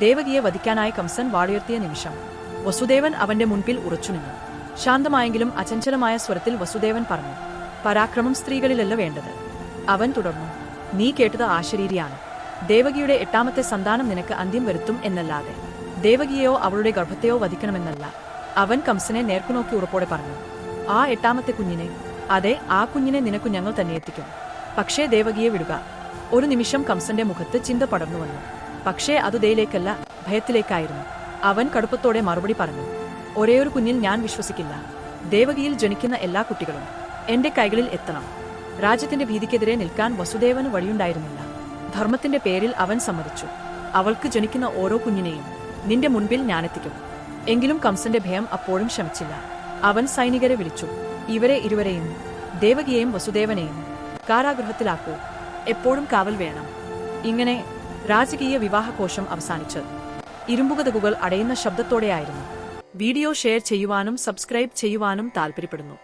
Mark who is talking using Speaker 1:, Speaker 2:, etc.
Speaker 1: ദേവകിയെ വധിക്കാനായി കംസൻ വാളുയർത്തിയ നിമിഷം വസുദേവൻ അവന്റെ മുൻപിൽ ഉറച്ചുനിന്നു. ശാന്തമായെങ്കിലും അചഞ്ചലമായ സ്വരത്തിൽ വസുദേവൻ പറഞ്ഞു, പരാക്രമം സ്ത്രീകളിലല്ല വേണ്ടത്. അവൻ തുടർന്നു, നീ കേട്ടത് ആശരീരിയാണ്. ദേവകിയുടെ 8ാമത്തെ സന്താനം നിനക്ക് അന്ത്യം വരുത്തും എന്നല്ലാതെ ദേവകിയെയോ അവളുടെ ഗർഭത്തെയോ വധിക്കണമെന്നല്ല. അവൻ കംസനെ നേർക്കുനോക്കി ഉറപ്പോടെ പറഞ്ഞു, ആ 8ാമത്തെ കുഞ്ഞിനെ, അതെ, ആ കുഞ്ഞിനെ നിനക്കു ഞങ്ങൾ തന്നെ എത്തിക്കും. പക്ഷേ ദേവകിയെ വിടുക. ഒരു നിമിഷം കംസന്റെ മുഖത്ത് ചിന്ത പടർന്നു വന്നു. പക്ഷേ അത് ദയയിലേക്കല്ല, ഭയത്തിലേക്കായിരുന്നു. അവൻ കടുപ്പത്തോടെ മറുപടി പറഞ്ഞു, ഒരേയൊരു കുഞ്ഞിൽ ഞാൻ വിശ്വസിക്കില്ല. ദേവകിയിൽ ജനിക്കുന്ന എല്ലാ കുട്ടികളും എന്റെ കൈകളിൽ എത്തണം. രാജ്യത്തിന്റെ ഭീതിക്കെതിരെ നിൽക്കാൻ വസുദേവന് വഴിയുണ്ടായിരുന്നില്ല. ധർമ്മത്തിന്റെ പേരിൽ അവൻ സമ്മതിച്ചു. അവൾക്ക് ജനിക്കുന്ന ഓരോ കുഞ്ഞിനെയും നിന്റെ മുൻപിൽ ഞാനെത്തിക്കും. എങ്കിലും കംസന്റെ ഭയം അപ്പോഴും ശമിച്ചില്ല. അവൻ സൈനികരെ വിളിച്ചു, ഇവരെ ഇരുവരെയും, ദേവകിയെയും വസുദേവനെയും കാരാഗൃഹത്തിലാക്കൂ. എപ്പോഴും കാവൽ വേണം. ഇങ്ങനെ രാജകീയ വിവാഹകോശം അവസാനിച്ചത് ഇരുമ്പുകതകുകൾ അടയുന്ന ശബ്ദത്തോടെയായിരുന്നു. വീഡിയോ ഷെയർ ചെയ്യുവാനും സബ്സ്ക്രൈബ് ചെയ്യുവാനും താൽപ്പര്യപ്പെടുന്നു.